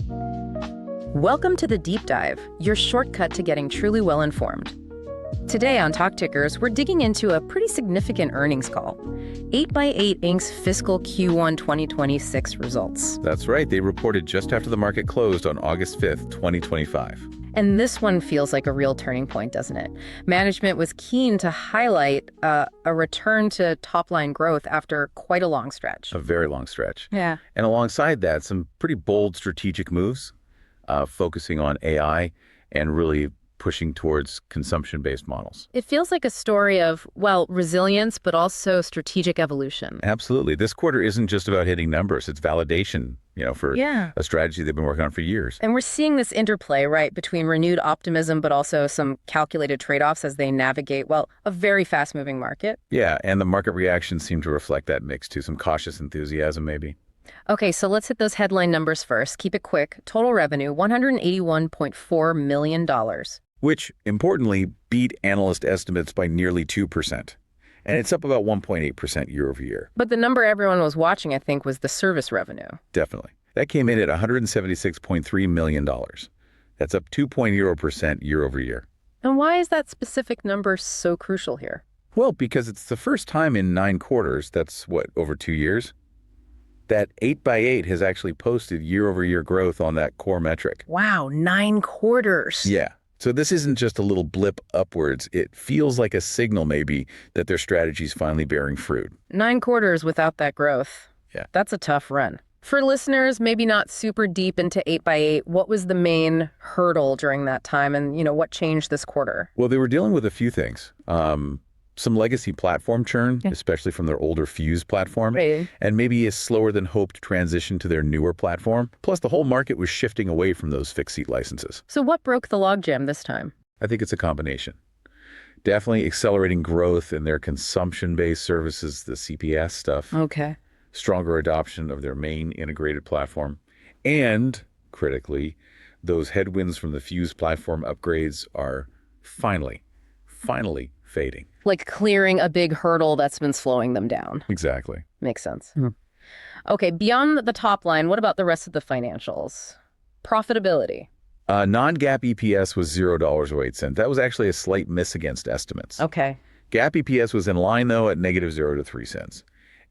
Welcome to the Deep Dive, your shortcut to getting truly well-informed. Today on Talk Tickers, we're digging into a pretty significant earnings call. 8x8 Inc.'s fiscal Q1 2026 results. That's right. They reported just after the market closed on August 5th, 2025. And this one feels like a real turning point, doesn't it? Management was keen to highlight a return to top-line growth after quite a long stretch. A very long stretch. Yeah. And alongside that, some pretty bold strategic moves, focusing on AI and really pushing towards consumption-based models. It feels like a story of, well, resilience, but also strategic evolution. Absolutely. This quarter isn't just about hitting numbers. It's validation, for a strategy they've been working on for years. And we're seeing this interplay, right, between renewed optimism, but also some calculated trade-offs as they navigate, well, a very fast-moving market. Yeah, and the market reactions seem to reflect that mix too, some cautious enthusiasm maybe. Okay, so let's hit those headline numbers first. Keep it quick. Total revenue, $181.4 million. Which, importantly, beat analyst estimates by nearly 2%. And it's up about 1.8% year over year. But the number everyone was watching, I think, was the service revenue. Definitely. That came in at $176.3 million. That's up 2.0% year over year. And why is that specific number so crucial here? Well, because it's the first time in 9 quarters, that's what, over 2 years, that 8x8 has actually posted year-over-year growth on that core metric. Wow, 9 quarters. Yeah. So this isn't just a little blip upwards. It feels like a signal maybe that their strategy's finally bearing fruit. 9 quarters without that growth. Yeah. That's a tough run. For listeners maybe not super deep into 8x8, what was the main hurdle during that time and, what changed this quarter? Well, they were dealing with a few things. Some legacy platform churn, especially from their older Fuse platform, right. And maybe a slower than hoped transition to their newer platform. Plus, the whole market was shifting away from those fixed seat licenses. So what broke the logjam this time? I think it's a combination. Definitely accelerating growth in their consumption-based services, the CPaaS stuff. Okay. Stronger adoption of their main integrated platform. And, critically, those headwinds from the Fuse platform upgrades are finally fading. Like clearing a big hurdle that's been slowing them down. Exactly. Makes sense. Okay, beyond the top line, what about the rest of the financials? Profitability. Non-GAAP EPS was $0.08. That was actually a slight miss against estimates. Okay. GAAP EPS was in line, though, at -0 to 3 cents.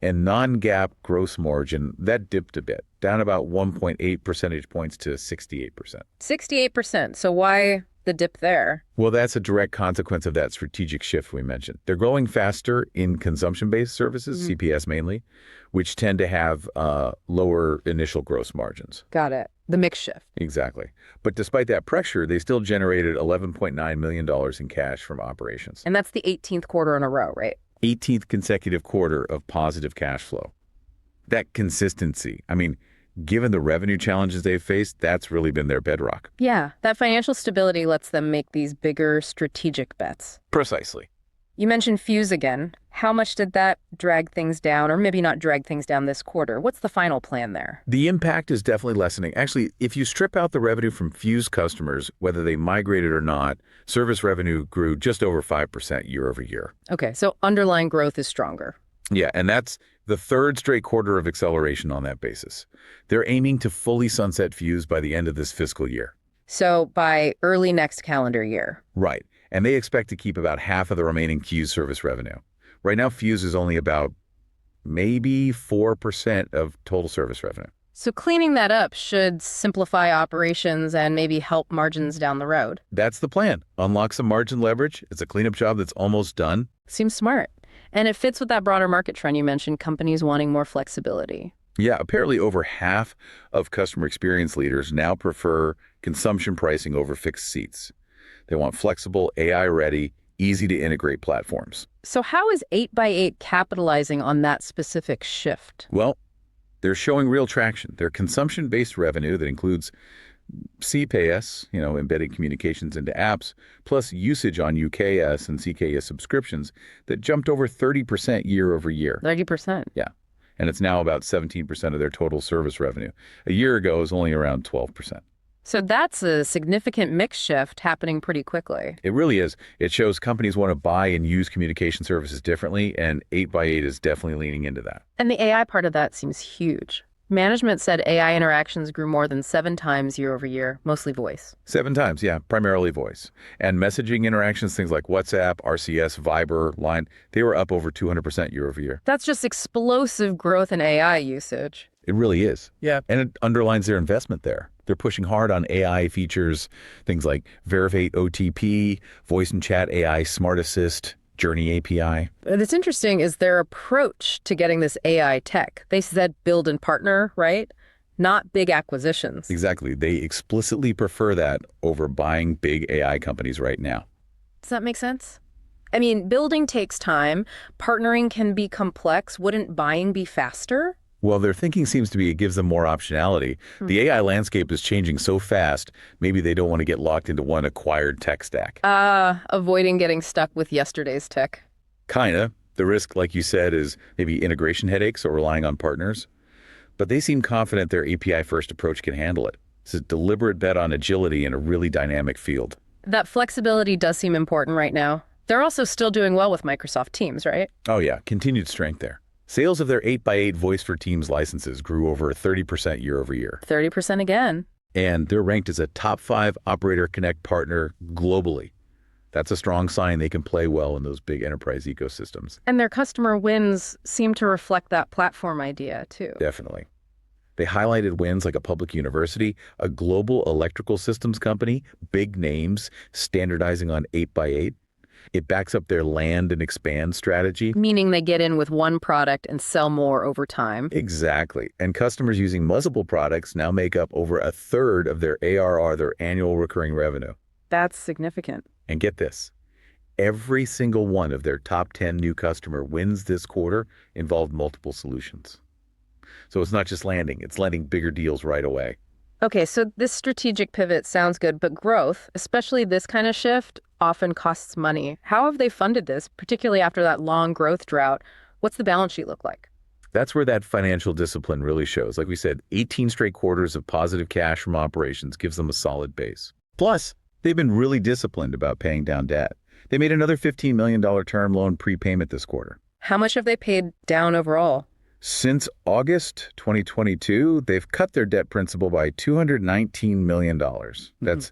And non-GAAP gross margin, that dipped a bit, down about 1.8 percentage points to 68%. 68%. So why the dip there? Well, that's a direct consequence of that strategic shift we mentioned. They're growing faster in consumption-based services, CPaaS mainly, which tend to have lower initial gross margins. Got it. The mix shift. Exactly. But despite that pressure, they still generated $11.9 million in cash from operations. And that's the 18th quarter in a row, right? 18th consecutive quarter of positive cash flow. That consistency, given the revenue challenges they've faced, that's really been their bedrock. Yeah, that financial stability lets them make these bigger strategic bets. Precisely. You mentioned Fuse again. How much did that drag things down, or maybe not drag things down this quarter? What's the final plan there? The impact is definitely lessening. Actually, if you strip out the revenue from Fuse customers, whether they migrated or not, service revenue grew just over 5% year over year. Okay, so underlying growth is stronger. Yeah, and that's the 3rd straight quarter of acceleration on that basis. They're aiming to fully sunset Fuse by the end of this fiscal year. So by early next calendar year. Right. And they expect to keep about half of the remaining Fuse service revenue. Right now, Fuse is only about maybe 4% of total service revenue. So cleaning that up should simplify operations and maybe help margins down the road. That's the plan. Unlock some margin leverage. It's a cleanup job that's almost done. Seems smart. And it fits with that broader market trend you mentioned, companies wanting more flexibility. Yeah, apparently over half of customer experience leaders now prefer consumption pricing over fixed seats. They want flexible, AI-ready, easy-to-integrate platforms. So how is 8x8 capitalizing on that specific shift? Well, they're showing real traction. Their consumption-based revenue that includes CPaaS, embedded communications into apps, plus usage on UKS and CKS subscriptions that jumped over 30% year over year. 30%? Yeah. And it's now about 17% of their total service revenue. A year ago, it was only around 12%. So that's a significant mix shift happening pretty quickly. It really is. It shows companies want to buy and use communication services differently, and 8x8 is definitely leaning into that. And the AI part of that seems huge. Management said AI interactions grew more than 7 times year over year, mostly voice. 7 times, yeah, primarily voice. And messaging interactions, things like WhatsApp, RCS, Viber, Line, they were up over 200% year over year. That's just explosive growth in AI usage. It really is. Yeah. And it underlines their investment there. They're pushing hard on AI features, things like Verify OTP, voice and chat AI, Smart Assist, Journey API. What's interesting is their approach to getting this AI tech. They said build and partner, right? Not big acquisitions. Exactly. They explicitly prefer that over buying big AI companies right now. Does that make sense? I mean, building takes time. Partnering can be complex. Wouldn't buying be faster? Well, their thinking seems to be it gives them more optionality. The AI landscape is changing so fast, maybe they don't want to get locked into one acquired tech stack. Avoiding getting stuck with yesterday's tech. Kinda. The risk, like you said, is maybe integration headaches or relying on partners. But they seem confident their API-first approach can handle it. It's a deliberate bet on agility in a really dynamic field. That flexibility does seem important right now. They're also still doing well with Microsoft Teams, right? Oh yeah, continued strength there. Sales of their 8x8 Voice for Teams licenses grew over 30% year over year. 30% again. And they're ranked as a top 5 Operator Connect partner globally. That's a strong sign they can play well in those big enterprise ecosystems. And their customer wins seem to reflect that platform idea, too. Definitely. They highlighted wins like a public university, a global electrical systems company, big names, standardizing on 8x8. It backs up their land and expand strategy. Meaning they get in with one product and sell more over time. Exactly. And customers using multiple products now make up over a third of their ARR, their annual recurring revenue. That's significant. And get this, every single one of their top 10 new customer wins this quarter involved multiple solutions. So it's not just landing, it's landing bigger deals right away. Okay, so this strategic pivot sounds good, but growth, especially this kind of shift, often costs money. How have they funded this, particularly after that long growth drought? What's the balance sheet look like? That's where that financial discipline really shows. Like we said, 18 straight quarters of positive cash from operations gives them a solid base. Plus, they've been really disciplined about paying down debt. They made another $15 million term loan prepayment this quarter. How much have they paid down overall? Since August 2022, they've cut their debt principal by $219 million. That's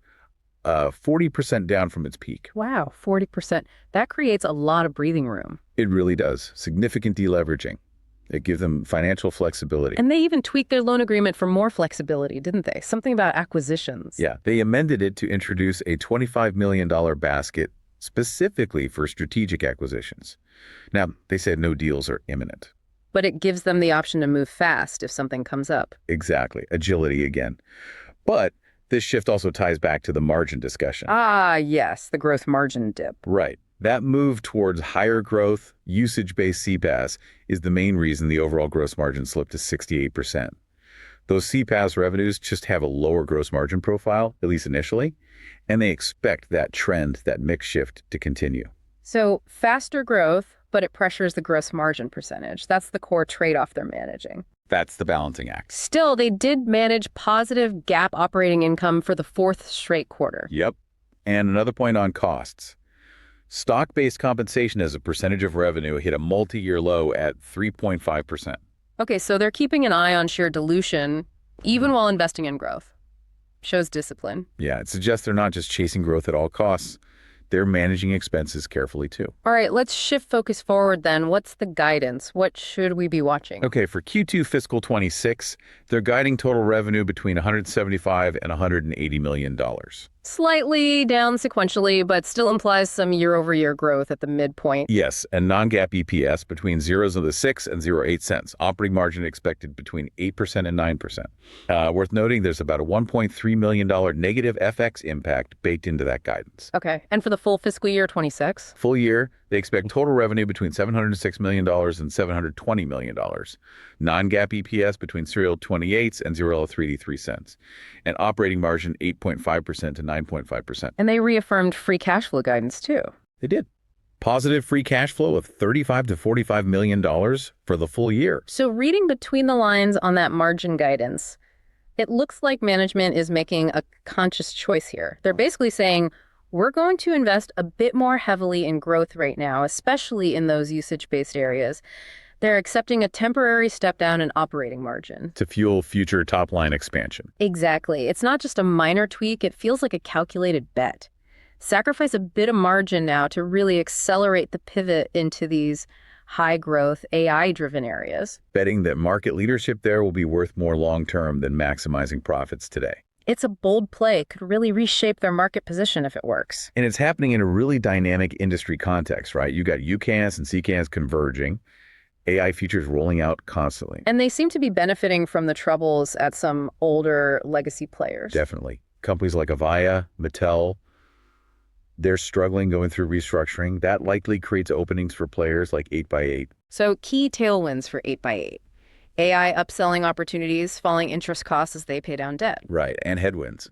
40% down from its peak. Wow, 40%. That creates a lot of breathing room. It really does. Significant deleveraging. It gives them financial flexibility. And they even tweaked their loan agreement for more flexibility, didn't they? Something about acquisitions. Yeah, they amended it to introduce a $25 million basket specifically for strategic acquisitions. Now, they said no deals are imminent. But it gives them the option to move fast if something comes up. Exactly. Agility again. But this shift also ties back to the margin discussion. Ah, yes, the growth margin dip. Right. That move towards higher growth, usage-based CPaaS is the main reason the overall gross margin slipped to 68%. Those CPaaS revenues just have a lower gross margin profile, at least initially, and they expect that trend, that mix shift, to continue. So faster growth, but it pressures the gross margin percentage. That's the core trade-off they're managing. That's the balancing act. Still, they did manage positive GAAP operating income for the 4th straight quarter. Yep. And another point on costs. Stock-based compensation as a percentage of revenue hit a multi-year low at 3.5%. Okay, so they're keeping an eye on sheer dilution, even while investing in growth. Shows discipline. Yeah, it suggests they're not just chasing growth at all costs. They're managing expenses carefully, too. All right, let's shift focus forward then. What's the guidance? What should we be watching? Okay, for Q2 fiscal 26, they're guiding total revenue between $175 and $180 million. Slightly down sequentially, but still implies some year-over-year growth at the midpoint. Yes, and non-GAAP EPS between 0.06 and 0.08 cents. Operating margin expected between 8% and 9%. Worth noting, there's about a $1.3 million negative FX impact baked into that guidance. Okay, and for the full fiscal year 26? Full year, they expect total revenue between $706 million and $720 million. Non-GAAP EPS between 0.28 and 0.33 cents. And operating margin 8.5% to 9.5%. And they reaffirmed free cash flow guidance too. They did. Positive free cash flow of $35 to $45 million for the full year. So reading between the lines on that margin guidance, it looks like management is making a conscious choice here. They're basically saying, we're going to invest a bit more heavily in growth right now, especially in those usage-based areas. They're accepting a temporary step down in operating margin. To fuel future top-line expansion. Exactly. It's not just a minor tweak, it feels like a calculated bet. Sacrifice a bit of margin now to really accelerate the pivot into these high-growth, AI-driven areas. Betting that market leadership there will be worth more long-term than maximizing profits today. It's a bold play, could really reshape their market position if it works. And it's happening in a really dynamic industry context, right? You got UCaaS and CCaaS converging, AI features rolling out constantly. And they seem to be benefiting from the troubles at some older legacy players. Definitely. Companies like Avaya, Mattel, they're struggling, going through restructuring. That likely creates openings for players like 8x8. So key tailwinds for 8x8. AI upselling opportunities, falling interest costs as they pay down debt. Right, and headwinds.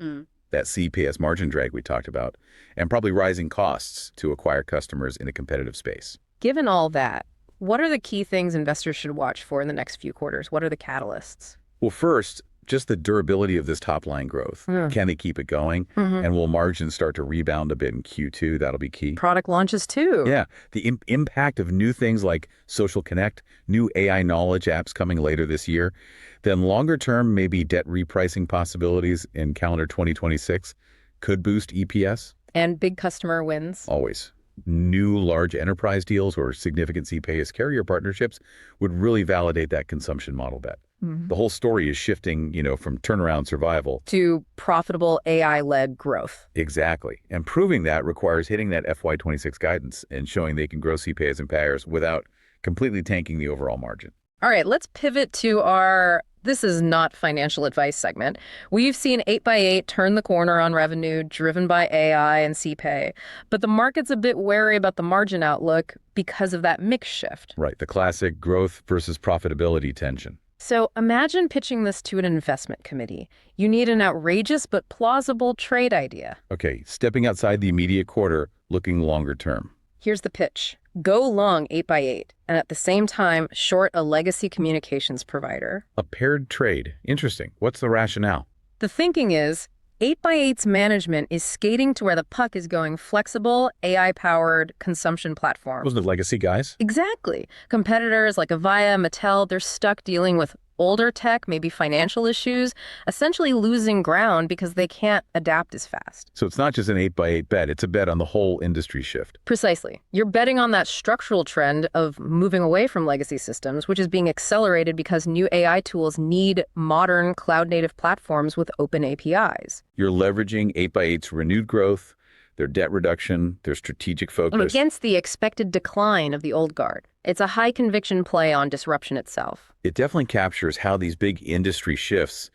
That CPaaS margin drag we talked about, and probably rising costs to acquire customers in a competitive space. Given all that, what are the key things investors should watch for in the next few quarters? What are the catalysts? Well, first, just the durability of this top-line growth. Can they keep it going? And will margins start to rebound a bit in Q2? That'll be key. Product launches too. Yeah, the impact of new things like Social Connect, new AI knowledge apps coming later this year. Then longer term, maybe debt repricing possibilities in calendar 2026 could boost EPS. And big customer wins. Always. New large enterprise deals or significant CPaaS carrier partnerships would really validate that consumption model bet. The whole story is shifting, from turnaround survival to profitable AI-led growth. Exactly. And proving that requires hitting that FY26 guidance and showing they can grow CPaaS and payers without completely tanking the overall margin. All right, let's pivot to our this is not financial advice segment. We've seen 8x8 turn the corner on revenue driven by AI and CPay, but the market's a bit wary about the margin outlook because of that mix shift. Right, the classic growth versus profitability tension. So imagine pitching this to an investment committee. You need an outrageous but plausible trade idea. Okay, stepping outside the immediate quarter, looking longer term. Here's the pitch. Go long 8x8 and at the same time short a legacy communications provider. A paired trade. Interesting. What's the rationale? The thinking is 8x8's management is skating to where the puck is going, flexible, AI-powered consumption platform. Those are the legacy guys? Exactly. Competitors like Avaya, Mattel, they're stuck dealing with older tech, maybe financial issues, essentially losing ground because they can't adapt as fast. So it's not just an 8x8 bet, it's a bet on the whole industry shift. Precisely. You're betting on that structural trend of moving away from legacy systems, which is being accelerated because new AI tools need modern cloud-native platforms with open APIs. You're leveraging 8x8's renewed growth, their debt reduction, their strategic focus. Against the expected decline of the old guard. It's a high-conviction play on disruption itself. It definitely captures how these big industry shifts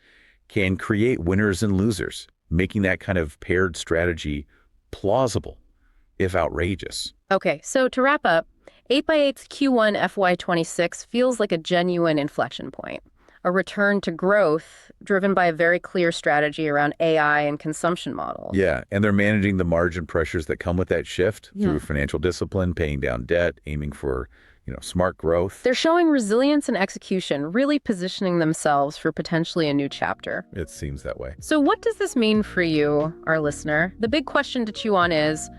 can create winners and losers, making that kind of paired strategy plausible, if outrageous. Okay, so to wrap up, 8x8's Q1 FY26 feels like a genuine inflection point. A return to growth driven by a very clear strategy around AI and consumption models. Yeah, and they're managing the margin pressures that come with that shift through financial discipline, paying down debt, aiming for, smart growth. They're showing resilience and execution, really positioning themselves for potentially a new chapter. It seems that way. So what does this mean for you, our listener? The big question to chew on is,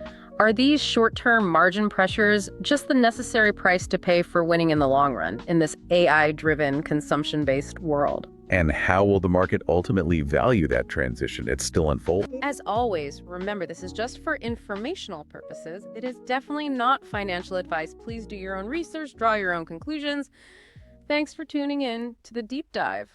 are these short-term margin pressures just the necessary price to pay for winning in the long run in this AI-driven, consumption-based world? And how will the market ultimately value that transition? It's still unfolding. As always, remember, this is just for informational purposes. It is definitely not financial advice. Please do your own research, draw your own conclusions. Thanks for tuning in to the Deep Dive.